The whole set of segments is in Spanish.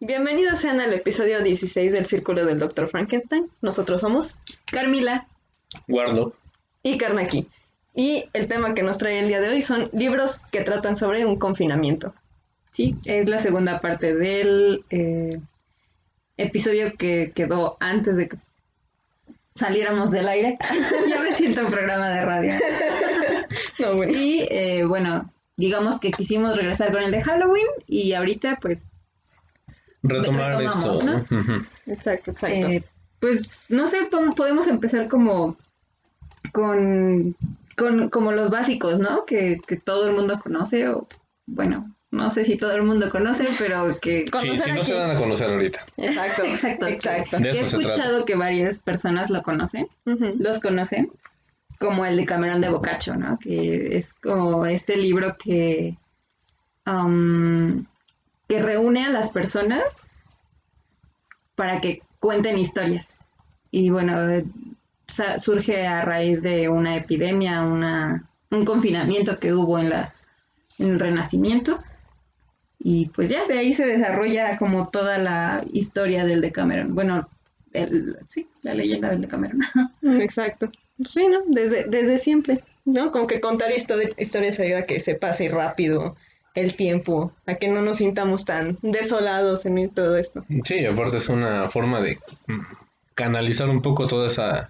Bienvenidos sean al episodio 16 del Círculo del Dr. Frankenstein. Nosotros somos Carmila. Warlock. y Karnaki. Y el tema que nos trae el día de hoy son libros que tratan sobre un confinamiento. Sí, es la segunda parte del episodio que quedó antes de que saliéramos del aire. Ya me siento en programa de radio. No, bueno. Y bueno, digamos que quisimos regresar con el de Halloween y ahorita pues Retomar esto. retomamos, ¿no? Ujú. Exacto. pues no sé, podemos empezar como con como los básicos, ¿no? Que todo el mundo conoce o bueno, no sé si todo el mundo conoce, pero que Sí, Conocer si no aquí. se dan a conocer ahorita. Exacto. Exacto. Exacto. De he eso se escuchado trata. que varias personas lo conocen, Ujú. los conocen, como el de Cameron de Boccaccio, ¿no? Que es como este libro que reúne a las personas para que cuenten historias. Y bueno, surge a raíz de una epidemia, un confinamiento que hubo en el Renacimiento. Y pues ya de ahí se desarrolla como toda la historia del Decameron. Bueno, sí, la leyenda del Decameron. Exacto. Pues sí, ¿no? Desde siempre, ¿no? Como que contar historias ayuda a que se pase rápido el tiempo, a que no nos sintamos tan desolados en todo esto. Sí, aparte es una forma de canalizar un poco toda esa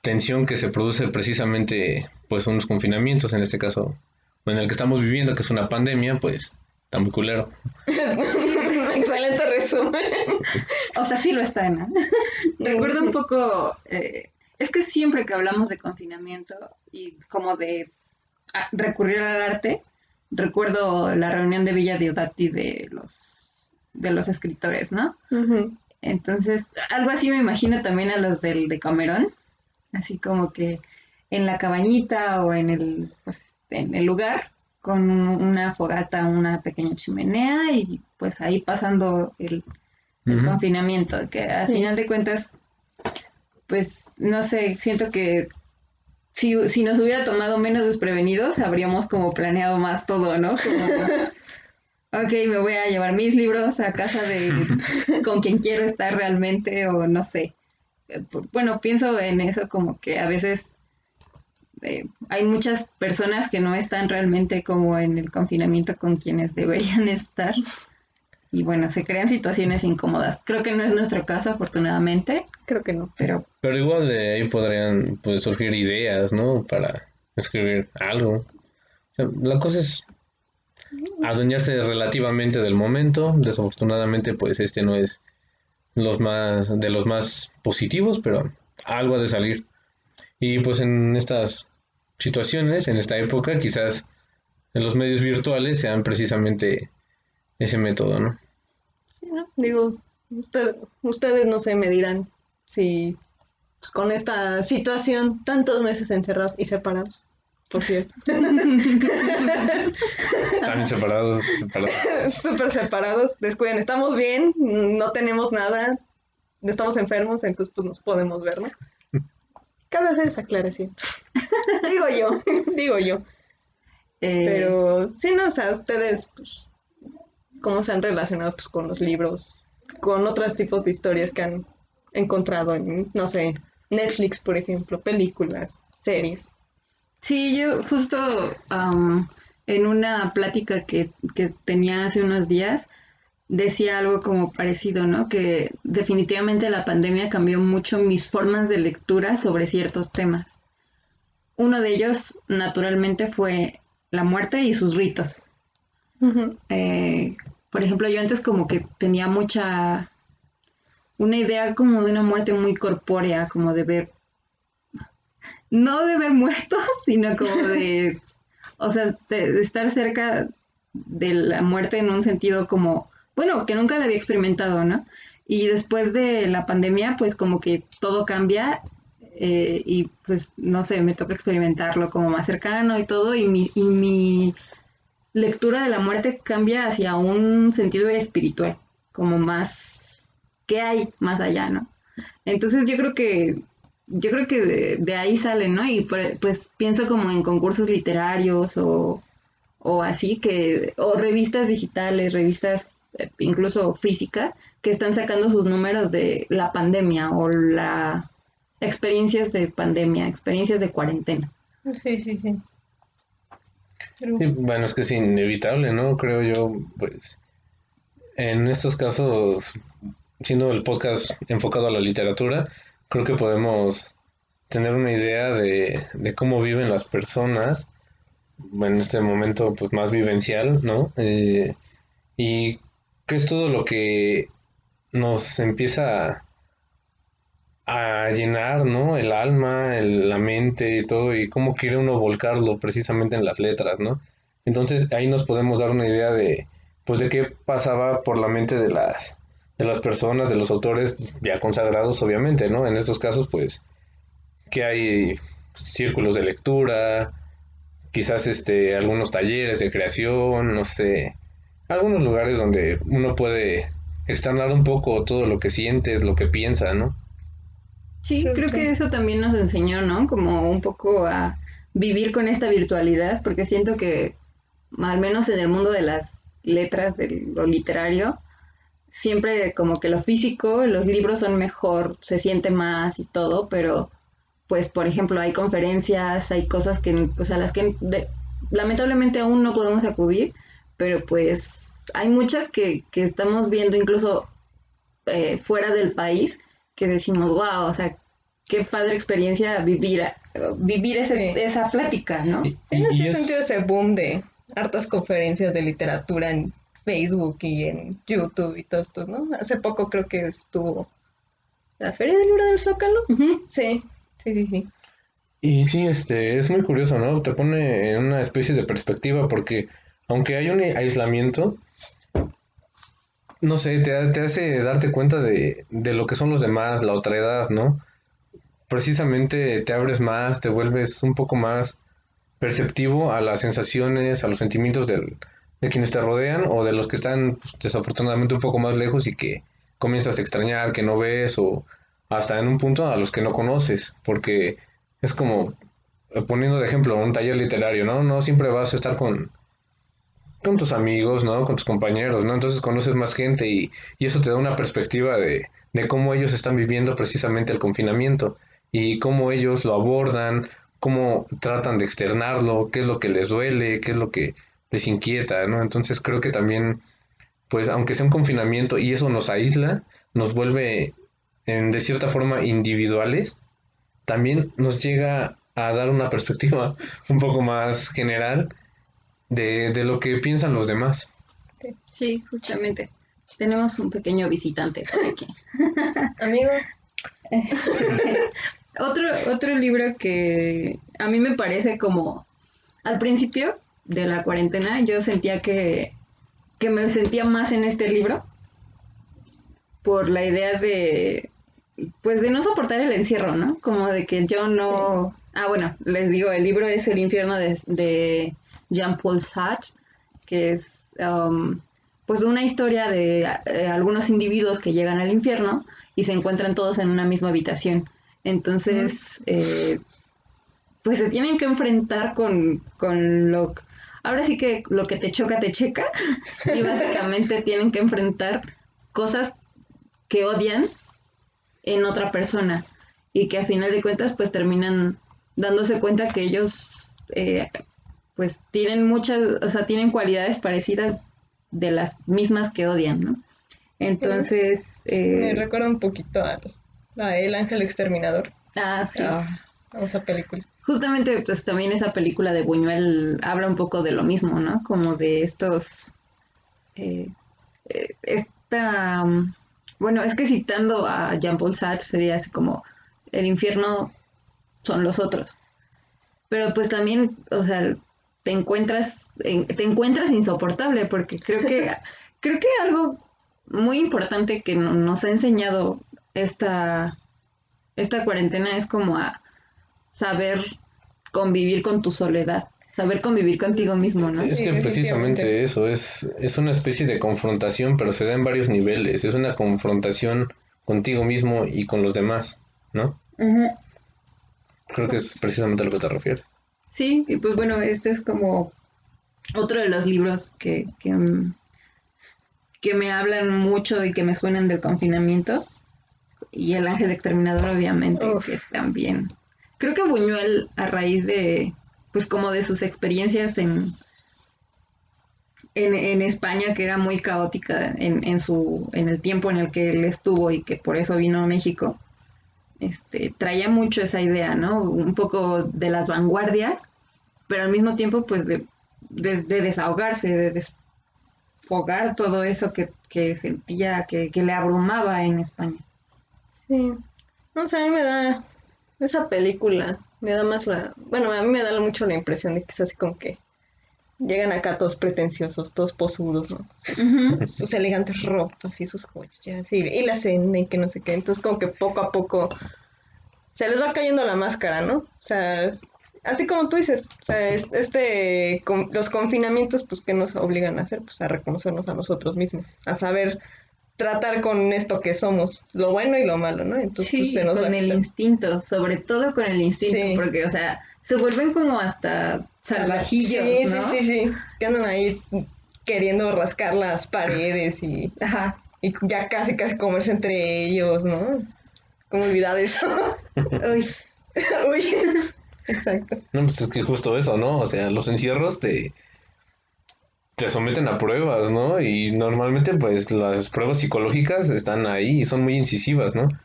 tensión que se produce precisamente pues en los confinamientos, en este caso, o en el que estamos viviendo, que es una pandemia, pues está muy culero. Excelente resumen. O sea, sí lo está, ¿no? Recuerdo un poco, es que siempre que hablamos de confinamiento y como de recurrir al arte, recuerdo la reunión de Villa Diodati de los escritores, ¿no? Ujú. Entonces, algo así me imagino también a los del Decamerón, así como que en la cabañita o pues, en el lugar con una fogata, una pequeña chimenea y pues ahí pasando el Ujú. confinamiento, que a Sí. final de cuentas, pues no sé, siento que si nos hubiera tomado menos desprevenidos, habríamos como planeado más todo, ¿no? Como, ok, me voy a llevar mis libros a casa de con quien quiero estar realmente o no sé. Bueno, pienso en eso como que a veces hay muchas personas que no están realmente como en el confinamiento con quienes deberían estar. Y bueno, se crean situaciones incómodas. Creo que no es nuestro caso, afortunadamente, Creo que no. pero Pero igual de ahí podrían pues, surgir ideas, ¿no? Para escribir algo. O sea, la cosa es adueñarse relativamente del momento. Desafortunadamente, pues este no es de los más positivos, pero algo ha de salir. Y pues en estas situaciones, en esta época, quizás en los medios virtuales sean precisamente ese método, ¿no? Sí, ¿no? Digo, ustedes no sé, me dirán si pues, con esta situación, tantos meses encerrados y separados, por cierto, También separados. súper separados, descuiden, estamos bien, no tenemos nada, no estamos enfermos, entonces pues nos podemos ver, ¿no? Cabe hacer esa aclaración. Digo yo, digo yo. eh, Pero sí, no, o sea, ustedes, pues, ¿cómo se han relacionado pues, con los libros, con otros tipos de historias que han encontrado en, no sé, Netflix, por ejemplo, películas, series? sí, yo justo en una plática que tenía hace unos días, decía algo como parecido, ¿no? Que definitivamente la pandemia cambió mucho mis formas de lectura sobre ciertos temas. Uno de ellos, naturalmente, fue la muerte y sus ritos. Ujú. Eh, por ejemplo, yo antes como que tenía una idea como de una muerte muy corpórea, como de ver, no de ver muertos, sino como de, o sea, de estar cerca de la muerte en un sentido como, bueno, que nunca la había experimentado, ¿no? Y después de la pandemia, pues como que todo cambia y pues no sé, me toca experimentarlo como más cercano y todo, y mi lectura de la muerte cambia hacia un sentido espiritual, como más, ¿qué hay más allá, no? Entonces yo creo que de ahí salen, ¿no? Y pues pienso como en concursos literarios o así o revistas digitales, revistas incluso físicas, que están sacando sus números de la pandemia o la experiencias de pandemia, experiencias de cuarentena. Sí, sí, sí. Pero, Sí, bueno, es que es inevitable, ¿no? Creo yo, pues, en estos casos, siendo el podcast enfocado a la literatura, creo que podemos tener una idea de cómo viven las personas, en este momento, pues, más vivencial, ¿no? Y qué es todo lo que nos empieza a llenar, ¿no? El alma, la mente y todo, y cómo quiere uno volcarlo precisamente en las letras, ¿no? Entonces ahí nos podemos dar una idea de, pues, de qué pasaba por la mente de las personas, de los autores ya consagrados, obviamente, ¿no? En estos casos, pues, que hay círculos de lectura, quizás algunos talleres de creación, no sé, algunos lugares donde uno puede externar un poco todo lo que sientes, lo que piensa, ¿no? Sí, creo creo que que eso también nos enseñó, ¿no? Como un poco a vivir con esta virtualidad, porque siento que, al menos en el mundo de las letras, de lo literario, siempre como que lo físico, los libros son mejor, se siente más y todo, pero pues por ejemplo hay conferencias, hay cosas que pues a las que lamentablemente aún no podemos acudir, pero pues hay muchas que estamos viendo incluso fuera del país que decimos, wow, o sea, qué padre experiencia vivir sí. esa plática, ¿no? Sí, no Y sé, he sentido es, ese boom de hartas conferencias de literatura en Facebook y en YouTube y todo esto, ¿no? Hace poco creo que estuvo la Feria del Libro del Zócalo. Ujú. Sí, sí, sí, sí. y sí, es muy curioso, ¿no? Te pone en una especie de perspectiva porque aunque hay un aislamiento, no sé, te hace darte cuenta de lo que son los demás, la otredad, ¿no? Precisamente te abres más, te vuelves un poco más perceptivo a las sensaciones, a los sentimientos de quienes te rodean o de los que están pues, desafortunadamente un poco más lejos y que comienzas a extrañar, que no ves o hasta en un punto a los que no conoces, porque es como poniendo de ejemplo un taller literario, ¿no? No siempre vas a estar con tus amigos, ¿no? Con tus compañeros, ¿no? Entonces conoces más gente y eso te da una perspectiva de cómo ellos están viviendo precisamente el confinamiento y cómo ellos lo abordan, cómo tratan de externarlo, qué es lo que les duele, qué es lo que les inquieta, ¿no? Entonces creo que también, pues aunque sea un confinamiento y eso nos aísla, nos vuelve de cierta forma individuales, también nos llega a dar una perspectiva un poco más general de lo que piensan los demás. Sí, justamente. Tenemos un pequeño visitante por aquí. Amigo, Otro libro que a mí me parece como al principio de la cuarentena yo sentía que me sentía más en este libro por la idea de pues de no soportar el encierro, ¿no? Como de que yo no... Ah, bueno, les digo, el libro es El infierno de Jean-Paul Sartre, que es pues una historia de algunos individuos que llegan al infierno y se encuentran todos en una misma habitación. Entonces, pues se tienen que enfrentar con lo... Ahora sí que lo que te choca, te checa. Y básicamente tienen que enfrentar cosas que odian en otra persona y que a final de cuentas pues terminan dándose cuenta que ellos pues tienen muchas, o sea, tienen cualidades parecidas de las mismas que odian, ¿no? sí, Entonces, me recuerda un poquito a El Ángel Exterminador. sí, Ah, a esa película. justamente pues también esa película de Buñuel habla un poco de lo mismo, ¿no? Como de estos, eh, esta, bueno, es que citando a Jean-Paul Sartre sería así como el infierno son los otros. Pero pues también, o sea, te encuentras insoportable porque creo que algo muy importante que nos ha enseñado esta, esta cuarentena es como a saber convivir con tu soledad, saber convivir contigo mismo, ¿no? Es Sí, que definitivamente. precisamente eso es una especie de confrontación, pero se da en varios niveles. Es una confrontación contigo mismo y con los demás, ¿no? Ujú. Creo que es precisamente a lo que te refieres. Sí, y pues bueno, este es como otro de los libros que me hablan mucho y que me suenan del confinamiento. Y El Ángel Exterminador, obviamente, que también. Creo que Buñuel, a raíz de, pues como de sus experiencias en España, que era muy caótica en el tiempo en el que él estuvo y que por eso vino a México, traía mucho esa idea, ¿no? Un poco de las vanguardias, pero al mismo tiempo, pues, de desahogarse, de desfogar todo eso que sentía, que le abrumaba en España. Sí. No sé, a mí me da esa película, me da más bueno, a mí me da mucho la impresión de que es así como que llegan acá todos pretenciosos, todos posudos, ¿no? Sus elegantes ropas y sus joyas y la cena y que no sé qué. Entonces como que poco a poco se les va cayendo la máscara, ¿no? O sea, así como tú dices, o sea, los confinamientos, pues, ¿qué nos obligan a hacer? Pues a reconocernos a nosotros mismos, a saber tratar con esto que somos, lo bueno y lo malo, ¿no? Entonces, Sí, pues, se nos con va el quitando. instinto, sobre todo con el instinto, Sí. porque, o sea, se vuelven como hasta salvajillos, Sí, ¿no? sí, que andan ahí queriendo rascar las paredes Ajá. y ya casi comerse entre ellos, ¿no? ¿Cómo olvidar eso? Uy, Uy, exacto. No, pues es que justo eso, ¿no? O sea, los encierros te someten a pruebas, ¿no? Y normalmente, pues, las pruebas psicológicas están ahí y son muy incisivas, ¿no? Sí,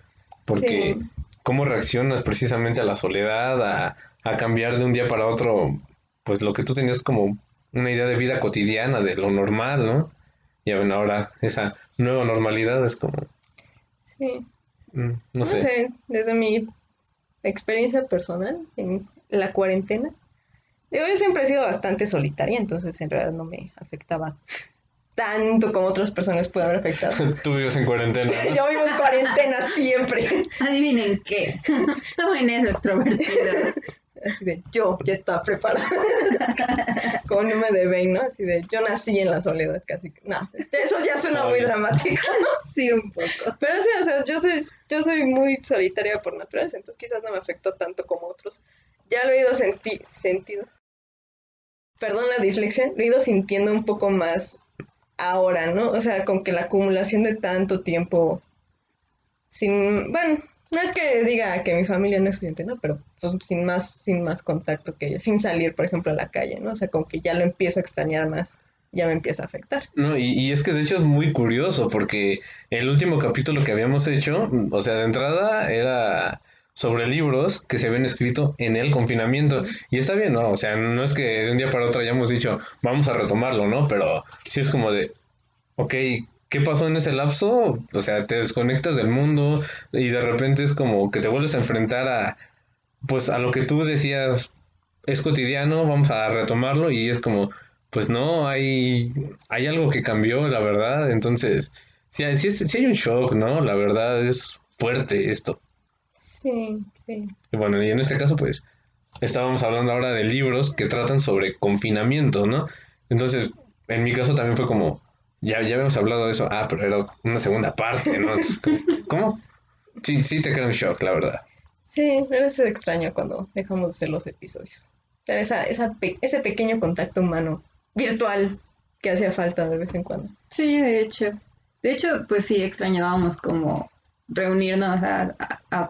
Porque cómo reaccionas precisamente a la soledad, a cambiar de un día para otro, pues lo que tú tenías como una idea de vida cotidiana, de lo normal, ¿no? Y bueno, ahora esa nueva normalidad es como, sí. no No sé. sé, desde mi experiencia personal en la cuarentena, digo, yo siempre he sido bastante solitaria, entonces en realidad no me afectaba tanto como otras personas puede haber afectado. Tú vives en cuarentena, ¿no? Yo vivo en cuarentena siempre. adivinen qué. Tomen eso, extrovertidos. Así de, yo ya estaba preparada. Como no me deben, ¿no? Así de, yo nací en la soledad casi. No, eso ya suena muy Oye. dramático. Sí, un poco. Pero sí, o sea, yo soy muy solitaria por naturaleza, entonces quizás no me afectó tanto como otros. Ya lo he ido sentido. Perdón la dislexia, lo he ido sintiendo un poco más ahora, ¿no? O sea, con que la acumulación de tanto tiempo bueno, no es que diga que mi familia no es suficiente, ¿no? Pero pues sin más contacto que ellos, sin salir, por ejemplo, a la calle, ¿no? O sea, como que ya lo empiezo a extrañar más, ya me empieza a afectar. No, y es que de hecho es muy curioso porque el último capítulo que habíamos hecho, o sea, de entrada era sobre libros que se habían escrito en el confinamiento. Y está bien, ¿no? O sea, no es que de un día para otro hayamos dicho, vamos a retomarlo, ¿no? Pero sí es como de, ok, ¿qué pasó en ese lapso? O sea, te desconectas del mundo y de repente es como que te vuelves a enfrentar pues a lo que tú decías es cotidiano, vamos a retomarlo y es como, pues no, hay algo que cambió, la verdad, entonces, sí hay un shock, ¿no? La verdad es fuerte esto. Sí, sí. Y bueno, y en este caso, pues, estábamos hablando ahora de libros que tratan sobre confinamiento, ¿no? Entonces, en mi caso también fue como, ya habíamos hablado de eso, pero era una segunda parte, ¿no? Entonces, ¿cómo? Sí, sí te crea un shock, la verdad. Sí, pero es extraño cuando dejamos de hacer los episodios. O sea, ese pequeño contacto humano virtual que hacía falta de vez en cuando. Sí, de hecho. De hecho, pues sí, extrañábamos como reunirnos a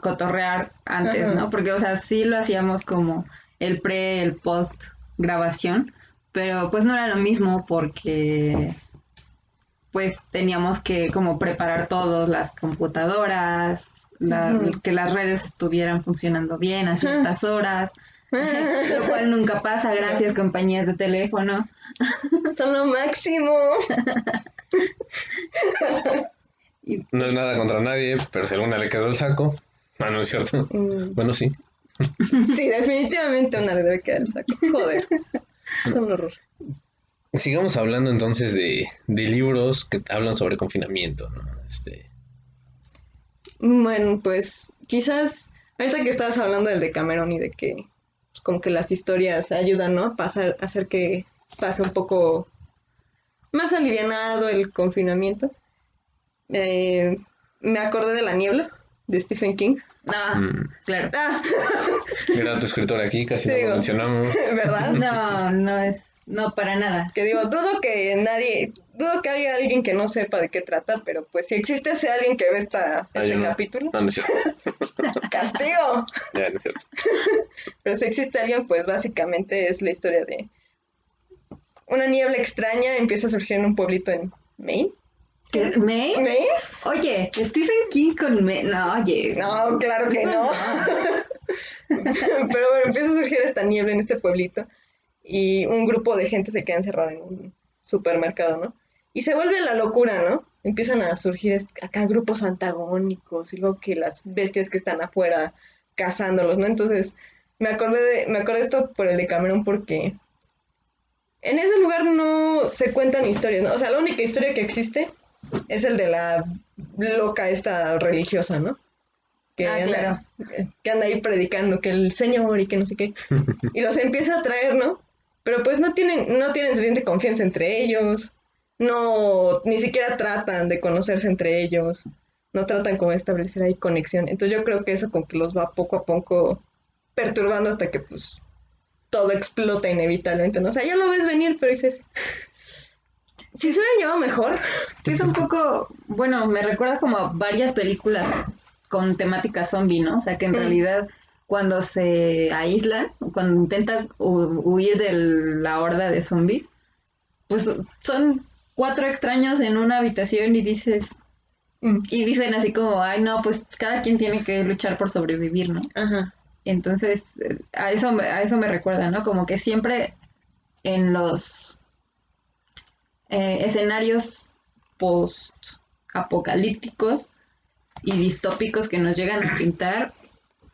cotorrear antes, Ajá. ¿no? Porque, o sea, sí lo hacíamos como el post grabación, pero pues no era lo mismo porque pues teníamos que como preparar todos las computadoras, Ujú. que las redes estuvieran funcionando bien a ciertas horas, lo cual nunca pasa, No, gracias compañías de teléfono. son lo máximo. Y No es nada contra nadie, pero si a alguna le quedó el saco. Ah, no es cierto. Mm, Bueno, sí. sí, definitivamente a una le debe quedar el saco. Joder, es un horror. Sigamos hablando entonces de libros que hablan sobre confinamiento, ¿no? Bueno, pues quizás ahorita que estabas hablando del de Cameron y de que pues, como que las historias ayudan, ¿no? A hacer que pase un poco más alivianado el confinamiento. Eh, Me acordé de La Niebla, de Stephen King. no, mm, claro. Ah, Grato escritor aquí, casi sí no lo digo, mencionamos. ¿verdad? No, no es. No, para nada. Que digo, dudo que haya alguien que no sepa de qué trata, pero pues si existe ese alguien que ve este no. capítulo, No, no es cierto. castigo. Ya, no es cierto. Pero si existe alguien, pues básicamente es la historia de una niebla extraña empieza a surgir en un pueblito en Maine. ¿May? ¿Maine? Oye, Stephen King con May. No, oye. No, claro que no. Pero bueno, empieza a surgir esta niebla en este pueblito y un grupo de gente se queda encerrado en un supermercado, ¿no? Y se vuelve la locura, ¿no? Empiezan a surgir acá grupos antagónicos y luego que las bestias que están afuera cazándolos, ¿no? Entonces, me acordé de esto por el de Cameron porque en ese lugar no se cuentan historias, ¿no? O sea, la única historia que existe es el de la loca esta religiosa, ¿no? Claro. Que anda ahí predicando que el Señor y que no sé qué. Y los empieza a traer, ¿no? Pero pues no tienen suficiente confianza entre ellos. No, ni siquiera tratan de conocerse entre ellos. No tratan como de establecer ahí conexión. Entonces yo creo que eso como que los va poco a poco perturbando hasta que pues todo explota inevitablemente, ¿no? O sea, ya lo ves venir, pero dices, si se hubiera llevado mejor. Que es un poco, bueno, me recuerda como a varias películas con temática zombie, ¿no? O sea, que en realidad cuando se aíslan, cuando intentas huir de la horda de zombies, pues son 4 extraños en una habitación y dices, y dicen así como, ay, no, pues cada quien tiene que luchar por sobrevivir, ¿no? Ajá. Entonces, a eso me recuerda, ¿no? Como que siempre en los escenarios post-apocalípticos y distópicos que nos llegan a pintar,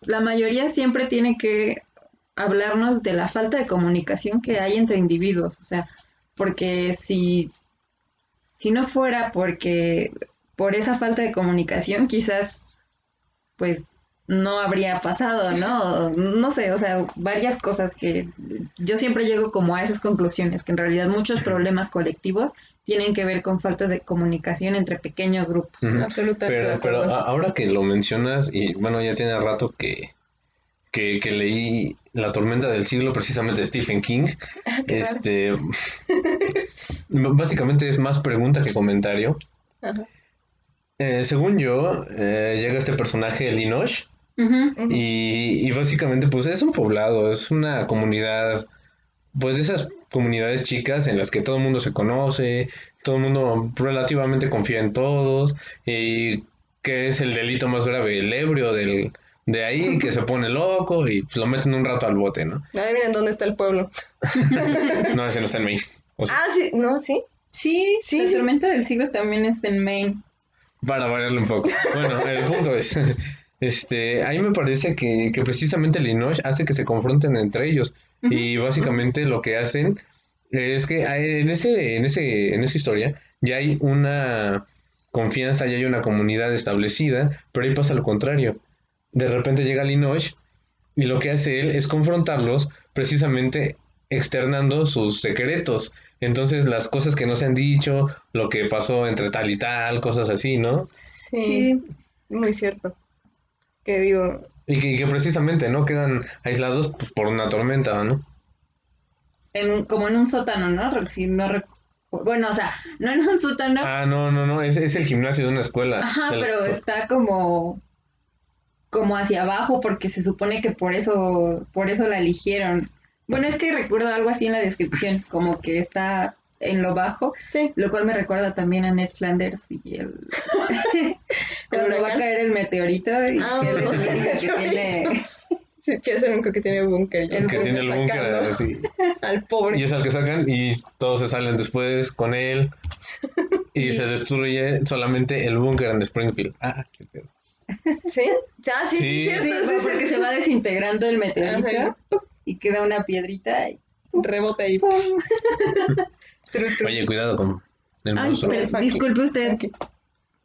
la mayoría siempre tiene que hablarnos de la falta de comunicación que hay entre individuos. O sea, porque si no fuera porque por esa falta de comunicación, quizás pues no habría pasado, ¿no? No sé, o sea, varias cosas que yo siempre llego como a esas conclusiones, que en realidad muchos problemas colectivos tienen que ver con faltas de comunicación entre pequeños grupos. Absolutamente de Pero acuerdo. ahora que lo mencionas, y bueno, ya tiene rato que leí La tormenta del siglo precisamente de Stephen King, Qué raro. Básicamente es más pregunta que comentario. Ajá. Según yo, llega este personaje, Linosh, Ujú. Ujú. y básicamente pues es un poblado, es una comunidad, pues de esas comunidades chicas en las que todo el mundo se conoce, todo el mundo relativamente confía en todos, y que es el delito más grave, el ebrio de ahí, que se pone loco y pues, lo meten un rato al bote, ¿no? Adivinen dónde está el pueblo. No, ese no está en México. O sea, Sí, no, sí. Sí, Sí, la sí. tormenta del siglo también es en Maine. para variarle un poco. Bueno, el punto es, ahí me parece que precisamente Linosh hace que se confronten entre ellos. Ujú. Y básicamente lo que hacen es que en esa historia ya hay una confianza, ya hay una comunidad establecida, pero ahí pasa lo contrario. De repente llega Linosh y lo que hace él es confrontarlos precisamente externando sus secretos. Entonces las cosas que no se han dicho, lo que pasó entre tal y tal, cosas así, ¿no? Sí, Sí, muy cierto. Que digo, Y que precisamente, ¿no? Quedan aislados pues, por una tormenta, ¿no? como en un sótano, ¿no? Si no bueno, o sea, no en un sótano, Ah, no, no, no, es el gimnasio de una escuela. ajá, pero está como hacia abajo porque se supone que por eso la eligieron. Bueno, es que recuerdo algo así en la descripción, como que está en lo bajo, sí, lo cual me recuerda también a Ned Flanders y el cuando va a huracán. caer el meteorito y que él es el único que tiene Sí, que es el único que tiene búnker y el que tiene el búnker así. al Y pobre. es al que sacan y todos se salen después con él y y se destruye solamente el búnker en Springfield. Ah, qué pedo. ¿Sí? Sí, Sí. cierto, sí, sí, porque cierto. se va desintegrando el meteorito Ajá, y queda una piedrita y rebota ahí. ¡pum! Tru. Oye, cuidado con el Ay, monstruo. pero Frankie. disculpe usted, Frankie.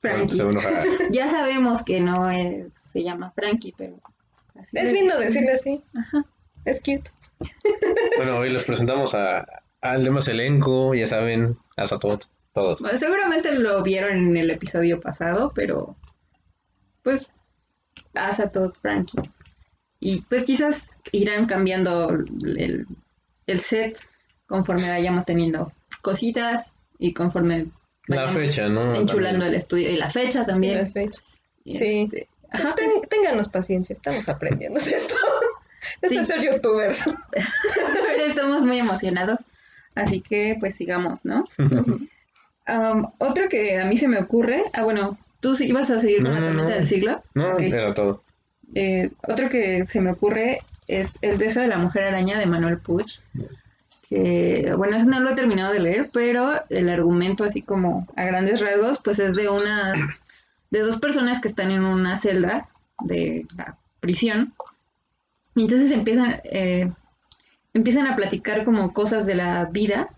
Bueno, pues Frankie. se va a enojar. Ya sabemos que no se llama Frankie, pero así Es lindo decirle así. Ajá. Es cute. Bueno, hoy les presentamos al demás elenco, ya saben, a todos. Bueno, seguramente lo vieron en el episodio pasado, pero pues Azatoth, Frankie. Y pues quizás irán cambiando el set conforme vayamos teniendo cositas y conforme La vayamos fecha, ¿no? enchulando También. el estudio y la fecha En también. las fechas. Y Sí. ajá, pues, Ténganos paciencia, estamos aprendiendo de esto. Esto Sí. es ser youtubers. pero estamos muy emocionados. Así que pues sigamos, ¿no? Otro que a mí se me ocurre, bueno, tú sí ibas a seguir con No, la no, tormenta no. del siglo. No, Ok. era todo. Otro que se me ocurre es El beso de la mujer araña de Manuel Puig. Que, bueno, eso no lo he terminado de leer, pero el argumento, así como a grandes rasgos, pues es de dos personas que están en una celda de la prisión. Y entonces empiezan a platicar como cosas de la vida.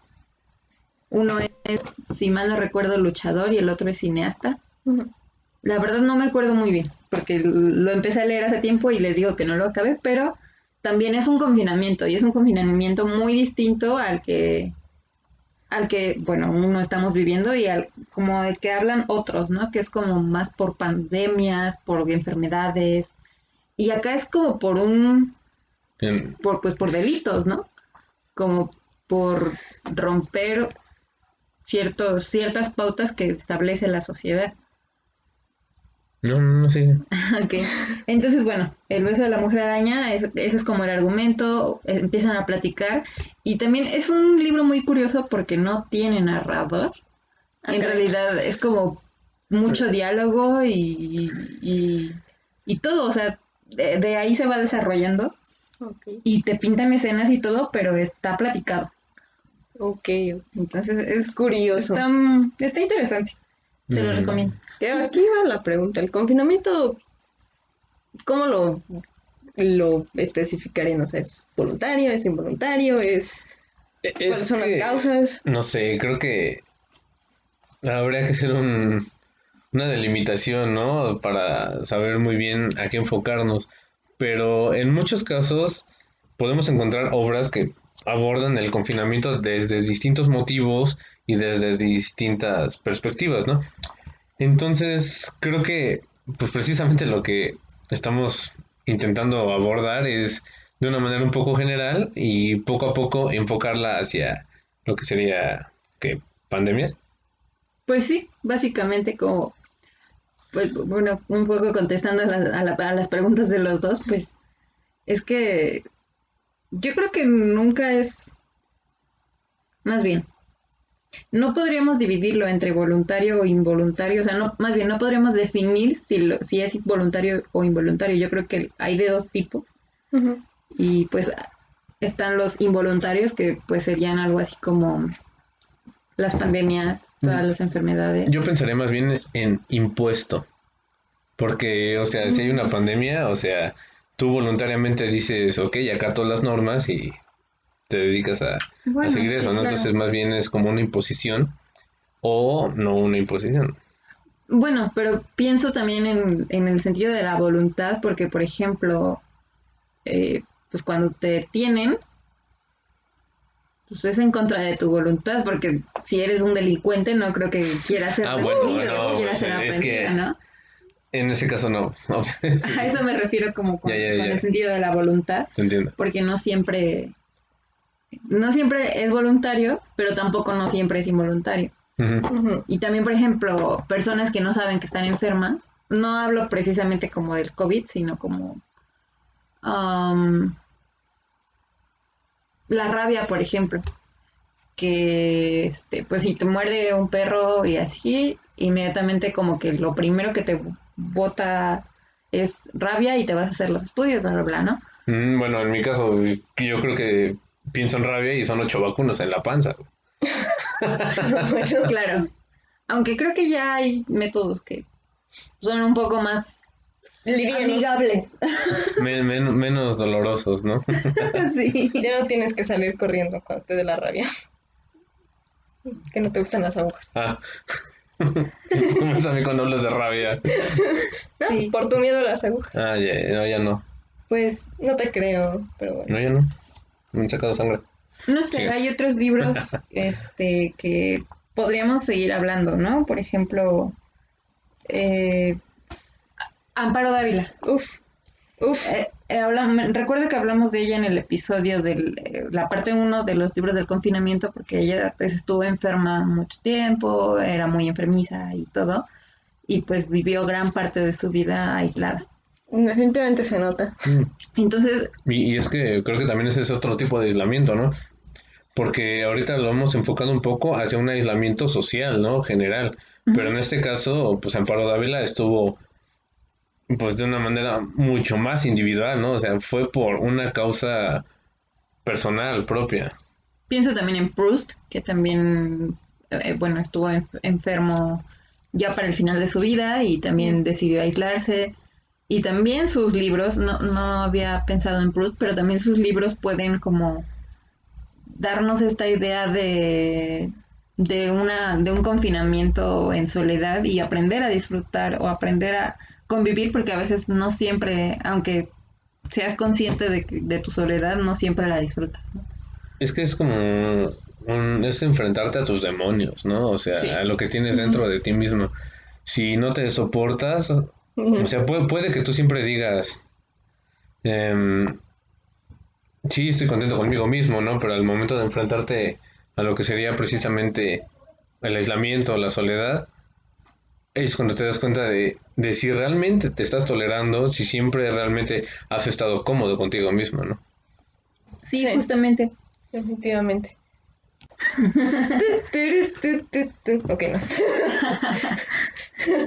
Uno es, si mal no recuerdo, luchador y el otro es cineasta. La verdad no me acuerdo muy bien, porque lo empecé a leer hace tiempo y les digo que no lo acabé, pero también es un confinamiento y es un confinamiento muy distinto al que, bueno, uno estamos viviendo y como el que hablan otros, ¿no? Que es como más por pandemias, por enfermedades. Y acá es como Bien. por delitos, ¿no? Como por romper ciertas pautas que establece la sociedad. No, no, no, sí. Ok, entonces bueno, el beso de la mujer araña, ese es como el argumento, empiezan a platicar y también es un libro muy curioso porque no tiene narrador, en caray. realidad es como mucho diálogo y todo, o sea, de ahí se va desarrollando Ok, y te pintan escenas y todo, pero está platicado, ok. entonces Curioso. está interesante, te lo recomiendo. Que aquí va la pregunta. ¿El confinamiento, cómo lo especificarían? O sea, ¿es voluntario? ¿Es involuntario? ¿Cuáles Es son las que, causas? no sé, creo que habría que hacer una delimitación, ¿no? Para saber muy bien a qué enfocarnos. Pero en muchos casos podemos encontrar obras que abordan el confinamiento desde distintos motivos y desde distintas perspectivas, ¿no? Entonces, creo que, pues precisamente lo que estamos intentando abordar es de una manera un poco general y poco a poco enfocarla hacia lo que sería, ¿qué? ¿Pandemias? Pues sí, básicamente como pues bueno, un poco contestando a las preguntas de los dos, pues es que yo creo que nunca es, más bien, no podríamos dividirlo entre voluntario o involuntario, o sea, no, más bien no podríamos definir si es voluntario o involuntario. Yo creo que hay de dos tipos Ujú. y pues están los involuntarios que pues serían algo así como las pandemias, todas las enfermedades. Yo pensaría más bien en impuesto, porque, o sea, si hay una pandemia, o sea, tú voluntariamente dices, ok, acato las normas y te dedicas a Bueno, seguir eso, sí, ¿no? claro. Entonces, más bien es como una imposición o no una imposición. Bueno, pero pienso también en el sentido de la voluntad, porque por ejemplo, pues cuando te detienen, pues es en contra de tu voluntad, porque si eres un delincuente no creo que quieras ser Ah, bueno, detenido, no, quieras pues, ser es aprendido, que ¿no? en ese caso no. Sí, A eso me refiero como ya, ya, con el ya, sentido de la voluntad, te entiendo. porque no siempre es voluntario, pero tampoco no siempre es involuntario. Ujú. Ujú. Y también, por ejemplo, personas que no saben que están enfermas, no hablo precisamente como del COVID, sino como um, la rabia, por ejemplo, que pues si te muerde un perro y así, inmediatamente como que lo primero que te bota es rabia y te vas a hacer los estudios, bla, bla, bla, ¿no? Bueno, en mi caso, yo creo que pienso en rabia y son 8 vacunas en la panza. Bueno, Claro, aunque creo que ya hay métodos que son un poco más livianos. amigables. Menos dolorosos, ¿no? Sí. Ya no tienes que salir corriendo cuando te dé la rabia. Que no te gustan las agujas. Ah, ¿cómo es a mí cuando hablas de rabia? No, Sí, por tu miedo a las agujas. Ah, ya, no, ya no. pues No te creo, pero No, bueno. ya no. Me han sacado sangre. no sé, Sigue. hay otros libros que podríamos seguir hablando, ¿no? Por ejemplo, eh, Amparo Dávila. Uf, uf. Recuerdo que hablamos de ella en el episodio de la parte 1 de los libros del confinamiento, porque ella pues, estuvo enferma mucho tiempo, era muy enfermiza y todo, y pues vivió gran parte de su vida aislada. Definitivamente se nota. Entonces, Y es que creo que también ese es otro tipo de aislamiento, ¿no? Porque ahorita lo hemos enfocado un poco hacia un aislamiento social, ¿no? General. Pero en este caso, pues Amparo Dávila estuvo pues de una manera mucho más individual, ¿no? O sea, fue por una causa personal propia. pienso también en Proust, que también, bueno, estuvo enfermo ya para el final de su vida y también decidió aislarse. Y también sus libros, no había pensado en Proust, pero también sus libros pueden como darnos esta idea de un confinamiento en soledad y aprender a disfrutar o aprender a convivir, porque a veces no siempre, aunque seas consciente de tu soledad, no siempre la disfrutas, ¿no? Es que es como es enfrentarte a tus demonios, ¿no? O sea, Sí. a lo que tienes dentro de ti mismo. Si no te soportas, o sea, puede que tú siempre digas, em, sí, estoy contento conmigo mismo, ¿no? Pero al momento de enfrentarte a lo que sería precisamente el aislamiento, la soledad, es cuando te das cuenta de si realmente te estás tolerando, si siempre realmente has estado cómodo contigo mismo, ¿no? Sí, Sí, justamente. definitivamente. Ok, no.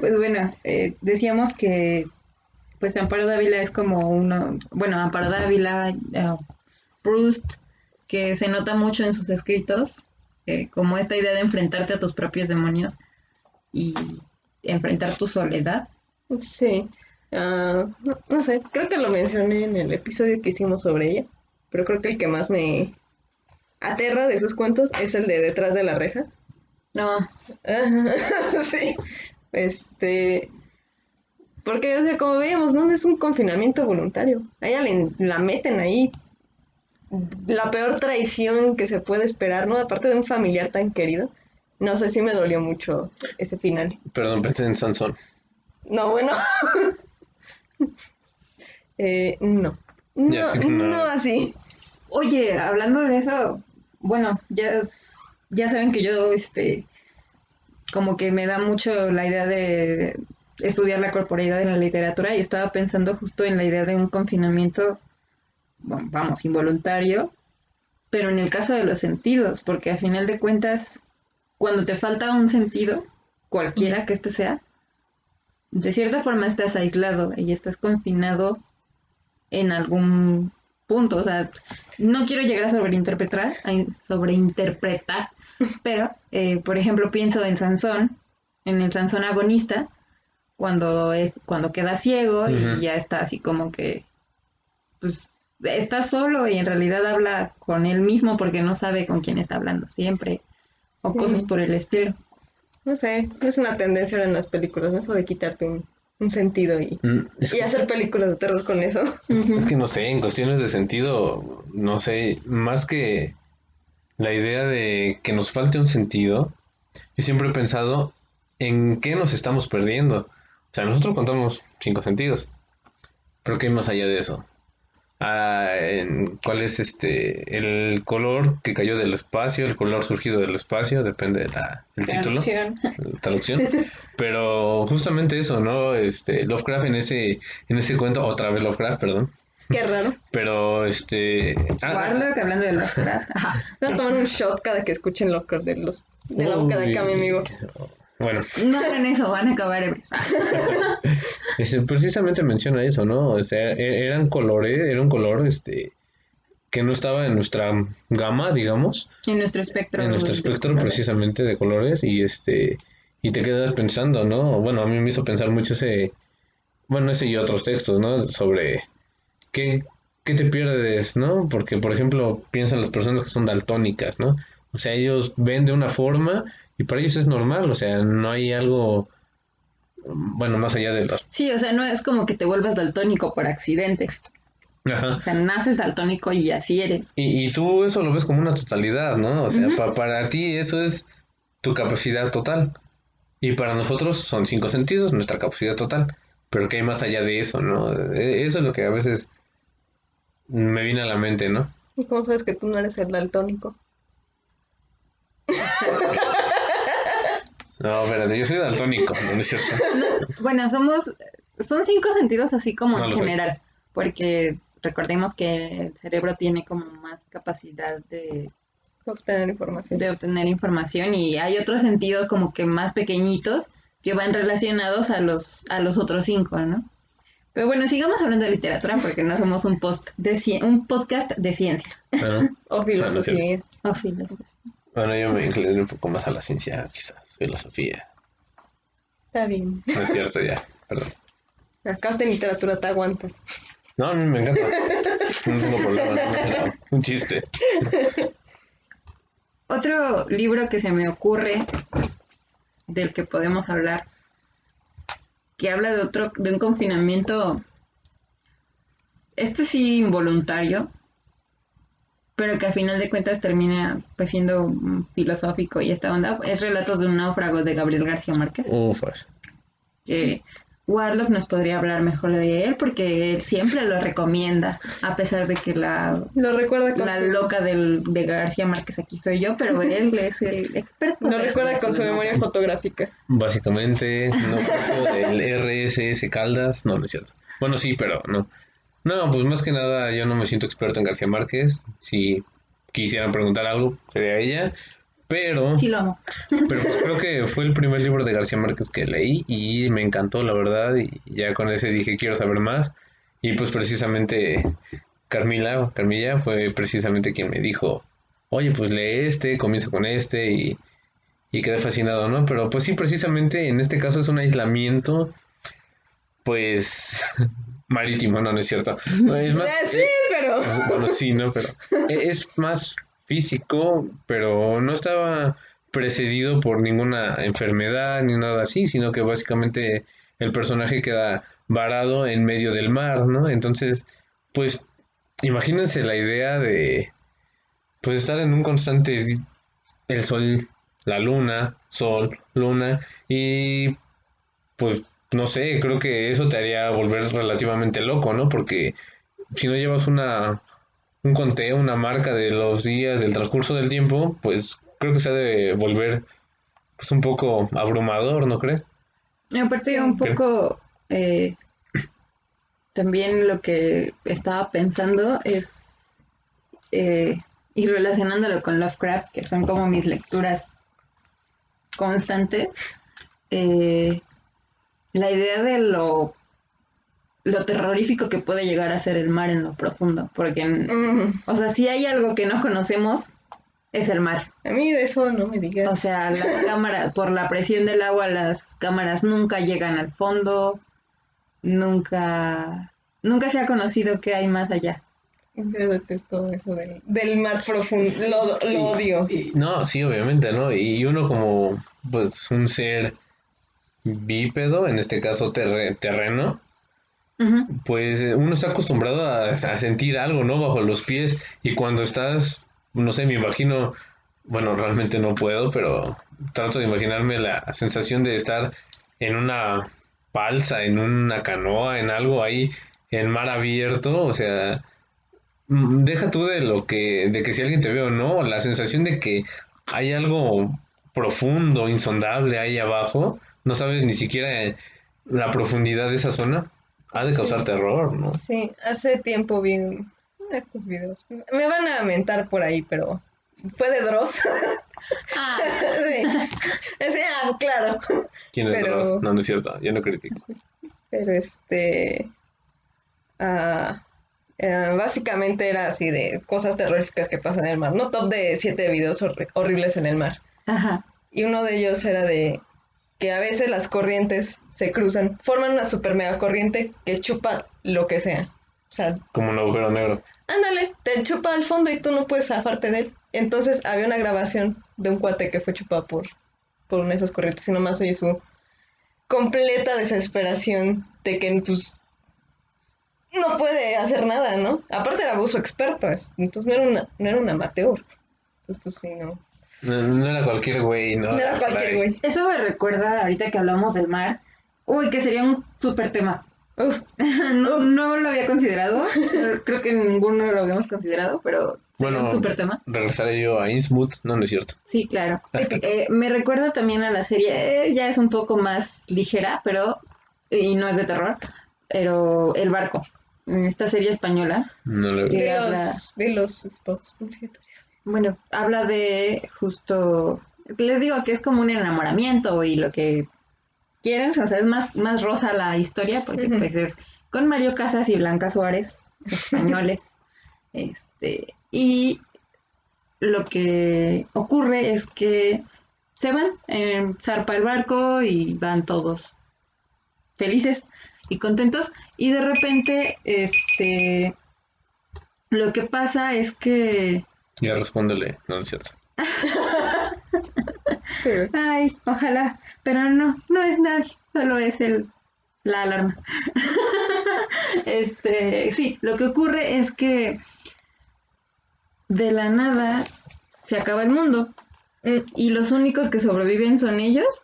Pues bueno, decíamos que pues Amparo Dávila es como uno, bueno, Amparo Dávila, Proust, que se nota mucho en sus escritos, como esta idea de enfrentarte a tus propios demonios y enfrentar tu soledad. Sí. No sé, creo que lo mencioné en el episodio que hicimos sobre ella, pero creo que el que más me aterra de sus cuentos es el de Detrás de la reja. No, Sí. Este, porque, o sea, como veíamos, no es un confinamiento voluntario. A ella la meten ahí la peor traición que se puede esperar, ¿no? Aparte de un familiar tan querido. No sé si me dolió mucho ese final. Perdón, pensé en Sansón. No, bueno, no. Ya, No, sí, no no. así. oye, hablando de eso, bueno, ya saben que yo, como que me da mucho la idea de estudiar la corporeidad en la literatura y estaba pensando justo en la idea de un confinamiento, bueno, vamos, involuntario, pero en el caso de los sentidos, porque a final de cuentas, cuando te falta un sentido, cualquiera que este sea, de cierta forma estás aislado y estás confinado en algún punto. O sea, no quiero llegar a sobreinterpretar, pero, por ejemplo, pienso en Sansón, en el Sansón agonista, cuando queda ciego y Ujú. ya está así como que, pues, está solo y en realidad habla con él mismo porque no sabe con quién está hablando siempre, o cosas Sí, por el estilo. no sé, es una tendencia ahora en las películas, ¿no? Eso de quitarte un sentido Es y que, hacer películas de terror con eso. es Ujú. que no sé, en cuestiones de sentido, no sé, más que la idea de que nos falte un sentido, yo siempre he pensado en qué nos estamos perdiendo. O sea, nosotros contamos 5 sentidos, pero ¿qué hay más allá de eso? ¿Cuál es el color que cayó del espacio, el color surgido del espacio? Depende del título, Traducción. la traducción. Pero justamente eso, ¿no? Lovecraft en ese cuento, otra vez Lovecraft, perdón. Qué raro. Pero Warlock, hablando de Lovecraft. Ajá, Voy a sí. tomar un shot cada que escuchen Lovecraft de la boca de acá, mi uy, amigo. bueno, No hagan eso, van a acabar ebrios. precisamente menciona eso, ¿no? O sea, eran colores, era un color, que no estaba en nuestra gama, digamos, En nuestro en espectro nuestro de espectro colores. precisamente de colores y te quedas pensando, ¿no? Bueno, a mí me hizo pensar mucho ese y otros textos, ¿no? Sobre qué, qué te pierdes, ¿no? Porque, por ejemplo, piensan las personas que son daltónicas, ¿no? O sea, ellos ven de una forma y para ellos es normal, o sea, no hay algo, bueno, más allá de las... Sí, o sea, no es como que te vuelvas daltónico por accidente. Ajá. O sea, naces daltónico y así eres. Y tú eso lo ves como una totalidad, ¿no? O sea, Ujú. para ti eso es tu capacidad total. Y para nosotros son 5 sentidos, nuestra capacidad total. Pero que hay más allá de eso, ¿no? Eso es lo que a veces me vino a la mente, ¿no? ¿Y cómo sabes que tú no eres el daltónico? No, espérate, yo soy daltónico, no es cierto. Bueno, son 5 sentidos así como No en lo soy. general, porque recordemos que el cerebro tiene como más capacidad Obtener información. de obtener información y hay otros sentidos como que más pequeñitos que van relacionados a los otros 5, ¿no? Pero bueno, sigamos hablando de literatura porque no somos un podcast de ciencia Bueno, O filosofía. o filosofía. bueno, yo me inclino un poco más a la ciencia, quizás, filosofía. Está bien. No es cierto, ya, perdón. Acá en literatura te aguantas. No, a mí me encanta. No tengo problema, no era un chiste. Otro libro que se me ocurre del que podemos hablar, que habla de un confinamiento, este sí involuntario, pero que a final de cuentas termina pues siendo filosófico y esta onda, es Relatos de un náufrago de Gabriel García Márquez, Ufas. que Warlock nos podría hablar mejor de él porque él siempre lo recomienda, a pesar de que Lo recuerda con la su... loca de García Márquez aquí soy yo, pero él es el experto. Lo de recuerda Relatos con su de un memoria náufrago. fotográfica. Básicamente, no fue del RSS Caldas, no, no es cierto. Bueno, sí, pero no. No, pues más que nada yo no me siento experto en García Márquez. Si quisieran preguntar algo, sería ella. Pero, Sí lo amo. pero pues creo que fue el primer libro de García Márquez que leí y me encantó, la verdad. Y ya con ese dije, quiero saber más. Y pues precisamente Carmilla fue precisamente quien me dijo, oye, pues lee este, comienza con este y quedé fascinado, ¿no? Pero pues sí, precisamente en este caso es un aislamiento, pues, marítimo, no, no es cierto. Es más, Sí, pero... bueno, sí, ¿no? Pero es más físico, pero no estaba precedido por ninguna enfermedad ni nada así, sino que básicamente el personaje queda varado en medio del mar, ¿no? Entonces, pues, imagínense la idea de, pues, estar en un constante, el sol, la luna, sol, luna, y pues, no sé, creo que eso te haría volver relativamente loco, ¿no? Porque si no llevas un conteo, una marca de los días, del transcurso del tiempo, pues creo que se ha de volver pues un poco abrumador, ¿no crees? Y aparte un ¿Qué? poco también lo que estaba pensando es, y relacionándolo con Lovecraft, que son como mis lecturas constantes, eh, la idea de lo terrorífico que puede llegar a ser el mar en lo profundo, porque, o sea, si hay algo que no conocemos, es el mar. A mí de eso no me digas. O sea, las cámaras, por la presión del agua, las cámaras nunca llegan al fondo, nunca se ha conocido qué hay más allá. Yo detesto eso del mar profundo. Lo odio. No, sí, obviamente, ¿no? Y uno como, pues, un ser bípedo, en este caso terreno, Ujú. pues uno está acostumbrado a sentir algo, ¿no? Bajo los pies y cuando estás, no sé, me imagino, bueno, realmente no puedo, pero trato de imaginarme la sensación de estar en una balsa, en una canoa, en algo ahí, en mar abierto, o sea, deja tú de que si alguien te ve o no, la sensación de que hay algo profundo, insondable ahí abajo, no sabes ni siquiera la profundidad de esa zona, ha de causar Sí, terror, ¿no? sí, hace tiempo vi estos videos. Me van a mentar por ahí, pero fue de Dross. Ah, Sí, sí, claro. ¿Quién es Dross? Pero, No, no es cierto, yo no critico. pero ah, básicamente era así de cosas terroríficas que pasan en el mar. No top de 7 videos horribles en el mar. ajá. Y uno de ellos era de que a veces las corrientes se cruzan, forman una super mega corriente que chupa lo que sea. O sea, Como un agujero negro. ándale, te chupa al fondo y tú no puedes zafarte de él. Entonces había una grabación de un cuate que fue chupado por una de esas corrientes y nomás oye su completa desesperación de que pues no puede hacer nada, ¿no? Aparte era abuso experto, entonces no era un amateur. Entonces pues sí, no. No, no era cualquier güey, no. No era cualquier Caray. güey. Eso me recuerda, ahorita que hablamos del mar, uy, que sería un súper tema. Uf, No lo había considerado, creo que ninguno lo habíamos considerado, pero sería un súper tema. Regresaré yo a Innsmouth, no es cierto. Sí, claro. Me recuerda también a la serie, ya es un poco más ligera, pero, y no es de terror, pero El Barco, esta serie española, No lo que veo. vi los spots publicitarios. bueno, habla de justo, les digo que es como un enamoramiento y lo que quieren, o sea, es más rosa la historia porque Ujú. pues es con Mario Casas y Blanca Suárez, españoles, y lo que ocurre es que se van, zarpa el barco y van todos felices y contentos y de repente, lo que pasa es que, Ya respóndele, no es cierto. Sí. ay, ojalá, pero no es nadie, solo es la alarma. Sí, lo que ocurre es que de la nada se acaba el mundo Mm, y los únicos que sobreviven son ellos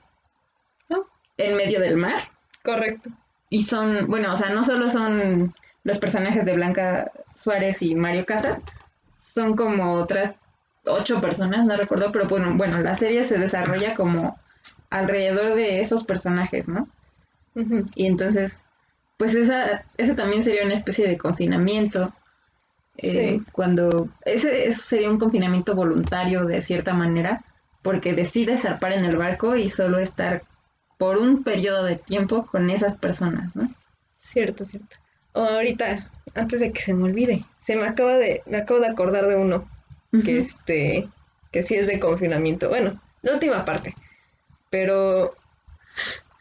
no, en medio del mar. correcto. Y son, bueno, o sea, no solo son los personajes de Blanca Suárez y Mario Casas, son como otras 8 personas, no recuerdo, pero bueno, la serie se desarrolla como alrededor de esos personajes, ¿no? Ujú. Y entonces, pues ese también sería una especie de confinamiento, Sí, cuando eso sería un confinamiento voluntario de cierta manera, porque decides zarpar en el barco y solo estar por un periodo de tiempo con esas personas, ¿no? cierto, cierto. Oh, ahorita, antes de que se me olvide, me acabo de acordar de uno que Ujú. que sí es de confinamiento. Bueno, la última parte. Pero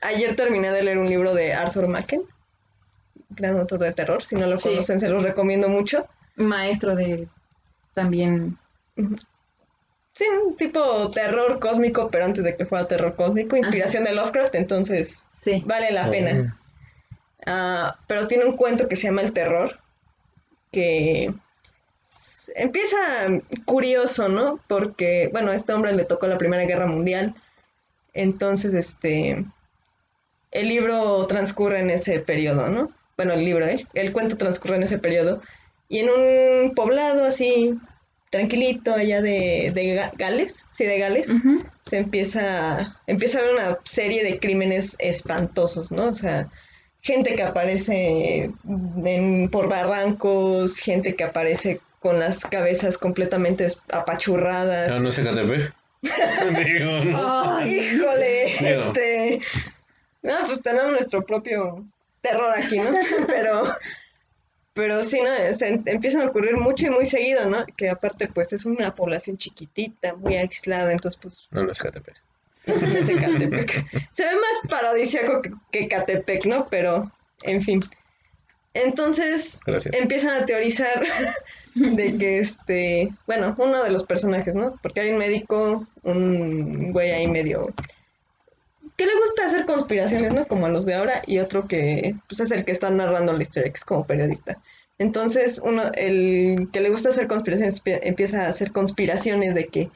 ayer terminé de leer un libro de Arthur Machen, gran autor de terror. Si no lo Sí, conocen, se los recomiendo mucho. maestro de también, Sí, un tipo terror cósmico, pero antes de que fuera terror cósmico, ajá, inspiración de Lovecraft, entonces sí, vale la Oh, pena. Pero tiene un cuento que se llama El Terror, que empieza curioso, ¿no? Porque, bueno, a este hombre le tocó la Primera Guerra Mundial, entonces, el libro transcurre en ese periodo, ¿no? Bueno, el cuento transcurre en ese periodo. Y en un poblado así, tranquilito, allá de Gales, sí, de Gales, ujú, empieza a haber una serie de crímenes espantosos, ¿no? O sea, gente que aparece por barrancos, gente que aparece con las cabezas completamente apachurradas. no es Ecatepec. Digo, no. ay, Híjole, Digo, no, pues tenemos nuestro propio terror aquí, ¿no? Pero, pero sí, ¿no? Se empiezan a ocurrir mucho y muy seguido, ¿no? Que aparte, pues es una población chiquitita, muy aislada, entonces, pues, no es Ecatepec. no es Ecatepec. Se ve más paradisíaco que Ecatepec, ¿no? Pero, en fin. Entonces, Gracias. empiezan a teorizar de que, bueno, uno de los personajes, ¿no? Porque hay un médico, un güey ahí medio que le gusta hacer conspiraciones, ¿no? Como a los de ahora, y otro que pues, es el que está narrando la historia, que es como periodista. Entonces, el que le gusta hacer conspiraciones empieza a hacer conspiraciones de que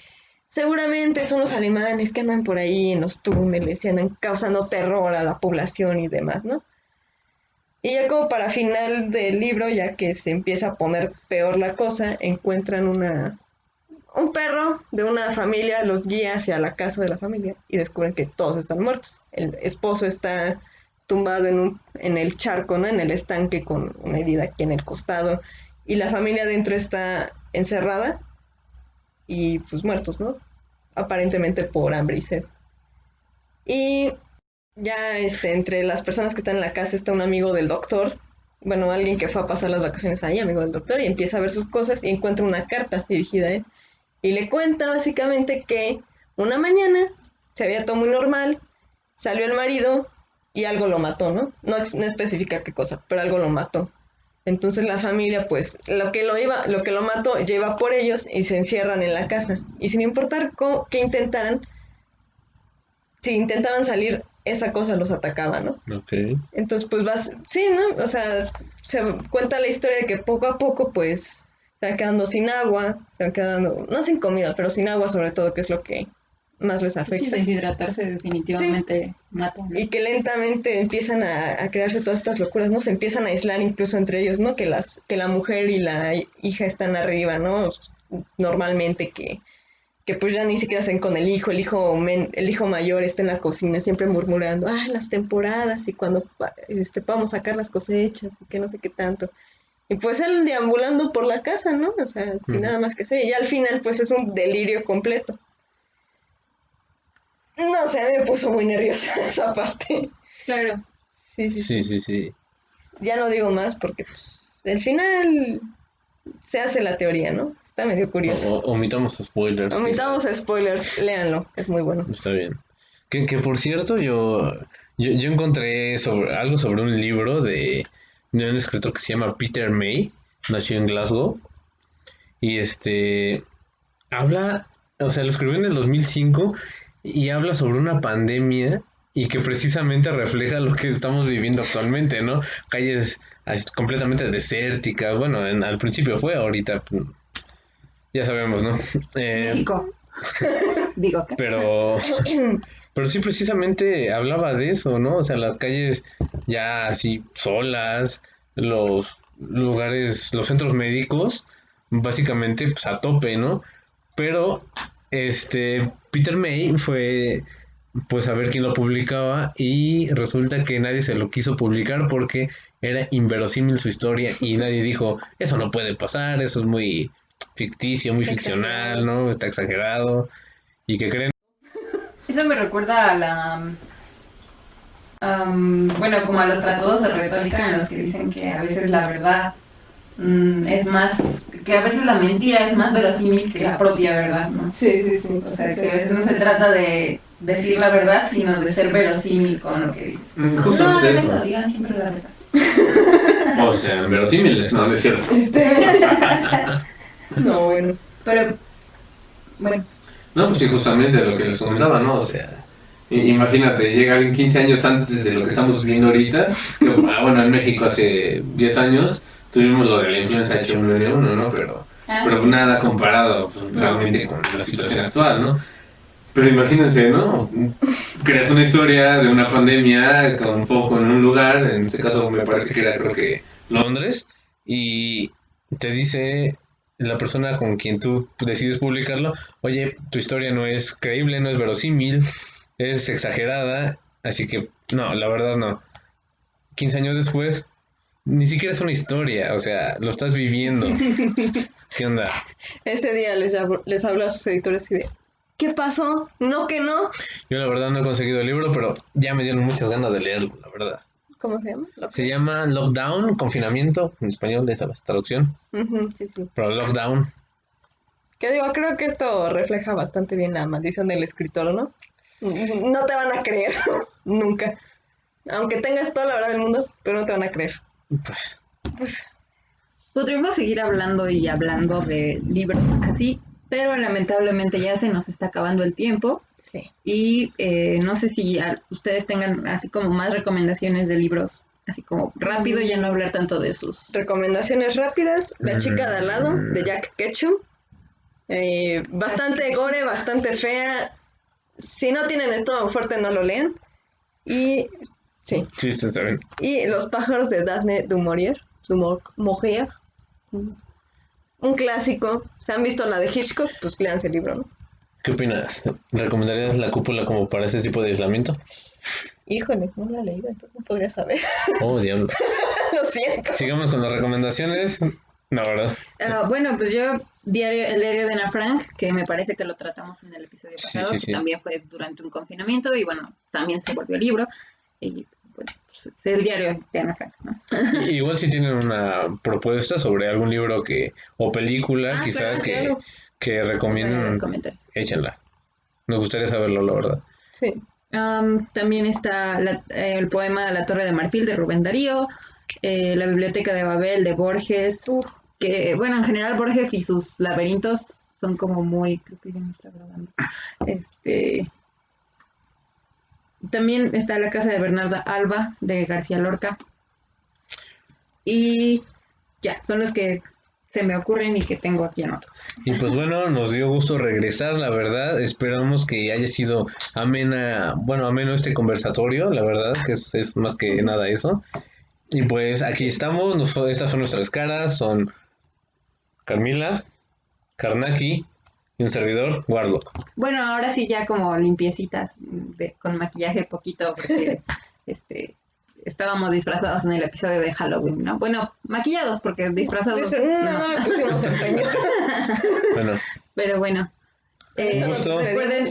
seguramente son los alemanes que andan por ahí en los túneles y andan causando terror a la población y demás, ¿no? Y ya como para final del libro, ya que se empieza a poner peor la cosa, encuentran un perro de una familia los guía hacia la casa de la familia y descubren que todos están muertos. El esposo está tumbado en el charco, ¿no? En el estanque con una herida aquí en el costado y la familia adentro está encerrada y pues muertos, ¿no? Aparentemente por hambre y sed. Y ya entre las personas que están en la casa está un amigo del doctor, bueno, alguien que fue a pasar las vacaciones ahí, amigo del doctor, y empieza a ver sus cosas y encuentra una carta dirigida a él. Y le cuenta básicamente que una mañana se había todo muy normal, salió el marido y algo lo mató, ¿no? No especifica qué cosa, pero algo lo mató. Entonces la familia, pues, lo que lo mató, lleva por ellos y se encierran en la casa. Y sin importar qué intentaran, si intentaban salir, esa cosa los atacaba, ¿no? Ok. Entonces, pues sí, ¿no? O sea, se cuenta la historia de que poco a poco, pues, se van quedando sin agua, se van quedando, no sin comida, pero sin agua sobre todo, que es lo que más les Sí, afecta. deshidratarse definitivamente mata, ¿no? Y que lentamente empiezan a crearse todas estas locuras, ¿no? Se empiezan a aislar incluso entre ellos, ¿no? Que la mujer y la hija están arriba, ¿no? Normalmente que pues ya ni siquiera hacen con el hijo, el hijo mayor está en la cocina siempre murmurando, las temporadas y cuando podamos sacar las cosechas y que no sé qué tanto. Y pues él deambulando por la casa, ¿no? O sea, sin nada más que hacer. Y al final pues es un delirio completo. No sé, me puso muy nerviosa esa parte. Claro. Sí. Ya no digo más porque pues, al final se hace la teoría, ¿no? Está medio curioso. Omitamos spoilers. Omitamos spoilers, léanlo, es muy bueno. Está bien. Que por cierto, yo encontré algo sobre un libro de un escritor que se llama Peter May, nació en Glasgow, y habla, o sea, lo escribió en el 2005 y habla sobre una pandemia y que precisamente refleja lo que estamos viviendo actualmente, ¿no? Calles completamente desérticas, bueno, al principio fue, ahorita ya sabemos, ¿no? México. Digo que. Pero Pero sí, precisamente hablaba de eso, ¿no? O sea, las calles ya así solas, los lugares, los centros médicos, básicamente pues a tope, ¿no? Pero Peter May fue pues a ver quién lo publicaba y resulta que nadie se lo quiso publicar porque era inverosímil su historia y nadie dijo, eso no puede pasar, eso es muy ficticio, muy ficcional, ¿no? Está exagerado. ¿Y qué creen? Eso me recuerda a bueno, como a los tratados de retórica en los que dicen que a veces la verdad es más, que a veces la mentira es más verosímil que la propia verdad, ¿no? Sí. O sea, que a veces no se trata de decir la verdad, sino de ser verosímil con lo que dices. Justamente no hagan eso. eso, digan siempre la verdad. O sea, verosímiles, no es cierto. No, bueno. Pero, bueno. No, pues sí, justamente lo que les comentaba, ¿no? O sea, imagínate, llega alguien 15 años antes de lo que estamos viviendo ahorita, que, bueno, en México hace 10 años tuvimos lo de la influenza H1N1, ¿no? Pero Sí. nada comparado pues, realmente con la situación actual, ¿no? Pero imagínense, ¿no? Creas una historia de una pandemia con foco en un lugar, en este caso me parece que era creo que Londres, y te dice la persona con quien tú decides publicarlo, oye, tu historia no es creíble, no es verosímil, es exagerada, así que no, la verdad no. 15 años después, ni siquiera es una historia, o sea, lo estás viviendo. ¿Qué onda? Ese día les hablo a sus editores y de, ¿qué pasó? No que no. Yo la verdad no he conseguido el libro, pero ya me dieron muchas ganas de leerlo, la verdad. ¿Cómo se llama? Se llama Lockdown, confinamiento, en español de esa traducción, Sí. pero Lockdown. Que digo, creo que esto refleja bastante bien la maldición del escritor, ¿no? No te van a creer, nunca. Aunque tengas toda la verdad del mundo, pero no te van a creer. Pues, Pues, Podríamos seguir hablando y hablando de libros así, pero lamentablemente ya se nos está acabando el tiempo sí. y no sé si ustedes tengan así como más recomendaciones de libros, así como rápido, ya no hablar tanto de sus... Recomendaciones rápidas. La chica de al lado, de Jack Ketchum. Bastante gore, bastante fea. Si no tienen estómago fuerte, no lo lean. Y, sí. sí, está bien. Y Los pájaros de Daphne du Maurier. Un clásico. ¿Se han visto la de Hitchcock? Pues léanse el libro, ¿no? ¿Qué opinas? ¿Recomendarías la cúpula como para ese tipo de aislamiento? Híjole, no la he leído, entonces no podría saber. Oh, diablo. Lo siento. Sigamos con las recomendaciones. No, ¿verdad? Bueno, pues yo, el diario de Ana Frank, que me parece que lo tratamos en el episodio pasado, Sí. que también fue durante un confinamiento y bueno, también se volvió libro. Y bueno, pues, es el diario de Ana Frank, ¿no? Igual si tienen una propuesta sobre algún libro o película, quizás claro. que Pongan en los recomienden, comentarios. échenla. Nos gustaría saberlo, la verdad. Sí. También está el poema La Torre de Marfil de Rubén Darío, La Biblioteca de Babel de Borges, que bueno, en general Borges y sus laberintos son como muy, creo que ya me está grabando. También está La Casa de Bernarda Alba de García Lorca. Y ya, son los que se me ocurren y que tengo aquí en otros. Y pues bueno, nos dio gusto regresar, la verdad. Esperamos que haya sido ameno este conversatorio, la verdad, que es más que nada eso. Y pues aquí estamos, estas son nuestras caras, son Carmila, Karnaki y un servidor, Warlock. Bueno, ahora sí ya como limpiecitas, con maquillaje poquito, porque estábamos disfrazados en el episodio de Halloween, ¿no? Bueno, maquillados, porque disfrazados No le pusimos empeño. Bueno, Pero bueno, Un gusto. recuerden,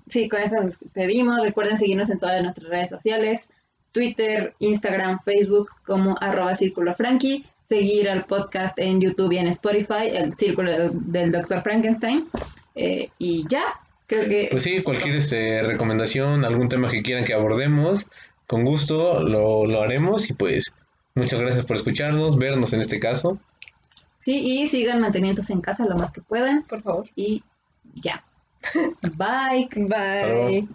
sí, con eso nos despedimos. Recuerden seguirnos en todas nuestras redes sociales, Twitter, Instagram, Facebook, como @CírculoFrankie. Seguir al podcast en YouTube y en Spotify, el Círculo del Dr. Frankenstein. Y ya, creo que... pues sí, cualquier recomendación, algún tema que quieran que abordemos, con gusto lo haremos. Y pues muchas gracias por escucharnos, vernos en este caso. Sí, y sigan manteniéndose en casa lo más que puedan. Por favor. Y ya. Bye. Bye.